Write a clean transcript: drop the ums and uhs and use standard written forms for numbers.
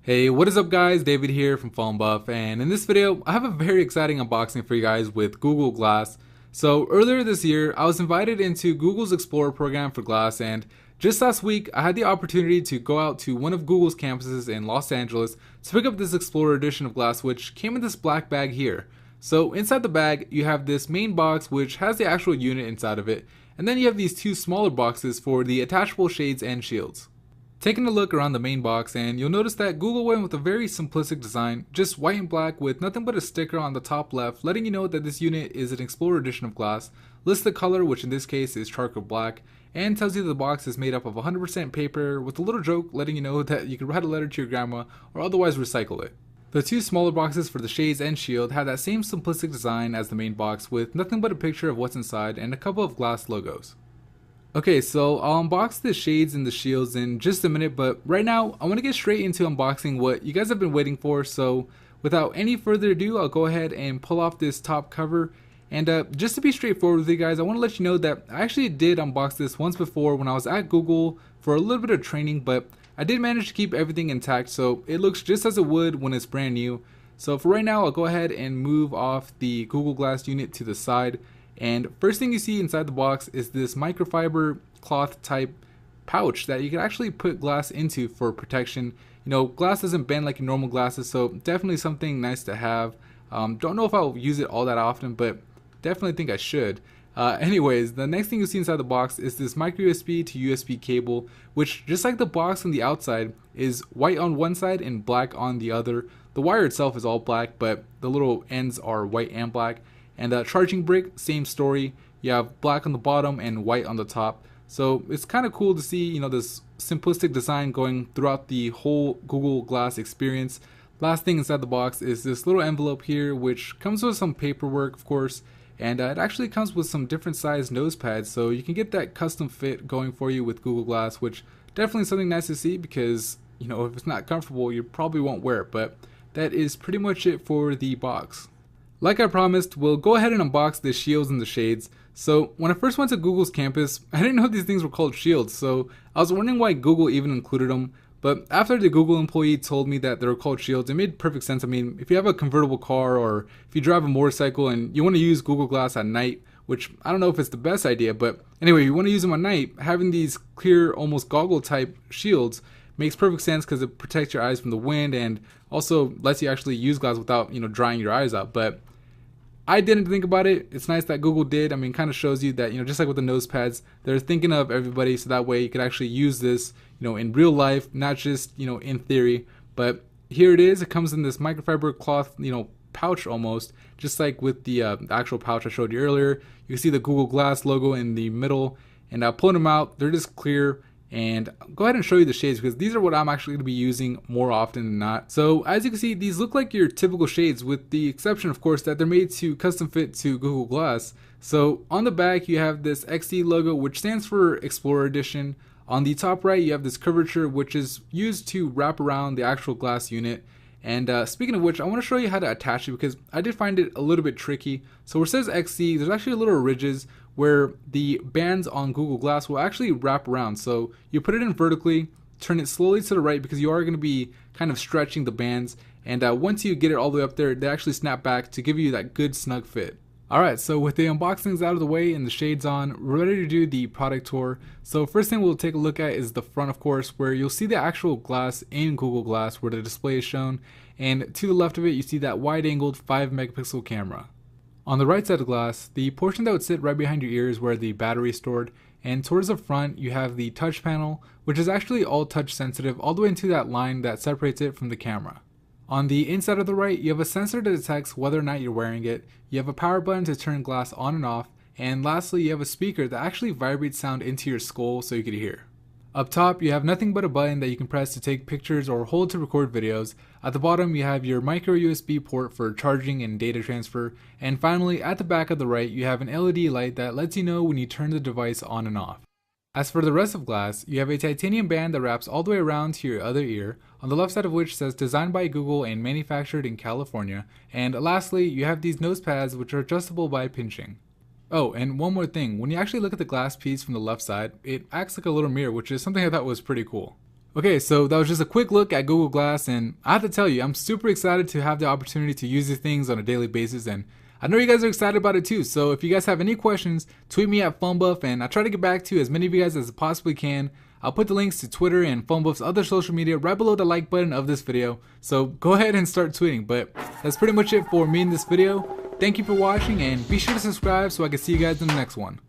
Hey, what is up guys? David here from Phone Buff, and in this video I have a very exciting unboxing for you guys with Google Glass. So earlier this year I was invited into Google's Explorer program for Glass, and just last week I had the opportunity to go out to one of Google's campuses in Los Angeles to pick up this Explorer edition of Glass, which came in this black bag here. So inside the bag you have this main box which has the actual unit inside of it, and then you have these two smaller boxes for the attachable shades and shields. Taking a look around the main box, and you'll notice that Google went with a very simplistic design, just white and black with nothing but a sticker on the top left letting you know that this unit is an Explorer edition of Glass, lists the color, which in this case is charcoal black, and tells you the box is made up of 100% paper with a little joke letting you know that you could write a letter to your grandma or otherwise recycle it. The two smaller boxes for the shades and shield have that same simplistic design as the main box with nothing but a picture of what's inside and a couple of Glass logos. Okay, so I'll unbox the shades and the shields in just a minute, but right now I want to get straight into unboxing what you guys have been waiting for. So without any further ado, I'll go ahead and pull off this top cover. And just to be straightforward with you guys, I want to let you know that I actually did unbox this once before when I was at Google for a little bit of training, but I did manage to keep everything intact, so it looks just as it would when it's brand new. So for right now, I'll go ahead and move off the Google Glass unit to the side. And first thing you see inside the box is this microfiber cloth type pouch that you can actually put glass into for protection. You know, glass doesn't bend like normal glasses, so definitely something nice to have. Don't know if I'll use it all that often, but definitely think I should. Anyways, the next thing you see inside the box is this micro USB to USB cable, which just like the box on the outside is white on one side and black on the other. The wire itself is all black, but the little ends are white and black. And the charging brick, same story. You have black on the bottom and white on the top. So it's kind of cool to see, you know, this simplistic design going throughout the whole Google Glass experience. Last thing inside the box is this little envelope here, which comes with some paperwork, of course. And it actually comes with some different size nose pads, so you can get that custom fit going for you with Google Glass, which definitely something nice to see because, you know, if it's not comfortable, you probably won't wear it. But that is pretty much it for the box. Like I promised, we'll go ahead and unbox the shields and the shades. So when I first went to Google's campus, I didn't know these things were called shields, so I was wondering why Google even included them. But after the Google employee told me that they were called shields, it made perfect sense. I mean, if you have a convertible car or if you drive a motorcycle and you want to use Google Glass at night, which I don't know if it's the best idea, but anyway, you want to use them at night, having these clear, almost goggle type shields makes perfect sense because it protects your eyes from the wind and also lets you actually use glass without, you know, drying your eyes out. But I didn't think about it. It's nice that Google did. I mean, kind of shows you that, you know, just like with the nose pads, they're thinking of everybody, so that way you could actually use this, you know, in real life, not just, you know, in theory. But here it is. It comes in this microfiber cloth, you know, pouch almost, just like with the actual pouch I showed you earlier. You can see the Google Glass logo in the middle, and pulling them out, they're just clear. And I'll go ahead and show you the shades because these are what I'm actually going to be using more often than not. So as you can see, these look like your typical shades with the exception, of course, that they're made to custom fit to Google Glass. So on the back, you have this XD logo, which stands for Explorer Edition. On the top right, you have this curvature, which is used to wrap around the actual glass unit. And speaking of which, I want to show you how to attach it because I did find it a little bit tricky. So where it says XC, there's actually little ridges where the bands on Google Glass will actually wrap around. So you put it in vertically, turn it slowly to the right because you are going to be kind of stretching the bands. And once you get it all the way up there, they actually snap back to give you that good snug fit. Alright, so with the unboxings out of the way and the shades on, we're ready to do the product tour. So first thing we'll take a look at is the front, of course, where you'll see the actual glass in Google Glass where the display is shown. And to the left of it, you see that wide-angled 5 megapixel camera. On the right side of the glass, the portion that would sit right behind your ear is where the battery is stored. And towards the front, you have the touch panel, which is actually all touch sensitive all the way into that line that separates it from the camera. On the inside of the right, you have a sensor that detects whether or not you're wearing it. You have a power button to turn glass on and off. And lastly, you have a speaker that actually vibrates sound into your skull so you can hear. Up top, you have nothing but a button that you can press to take pictures or hold to record videos. At the bottom, you have your micro USB port for charging and data transfer. And finally, at the back of the right, you have an LED light that lets you know when you turn the device on and off. As for the rest of glass, you have a titanium band that wraps all the way around to your other ear, on the left side of which says designed by Google and manufactured in California. And lastly, you have these nose pads which are adjustable by pinching. Oh, and one more thing, when you actually look at the glass piece from the left side, it acts like a little mirror, which is something I thought was pretty cool. Okay, so that was just a quick look at Google Glass, and I have to tell you, I'm super excited to have the opportunity to use these things on a daily basis, and I know you guys are excited about it too. So if you guys have any questions, tweet me at PhoneBuff, and I'll try to get back to as many of you guys as I possibly can. I'll put the links to Twitter and PhoneBuff's other social media right below the like button of this video, so go ahead and start tweeting. But that's pretty much it for me in this video. Thank you for watching, and be sure to subscribe so I can see you guys in the next one.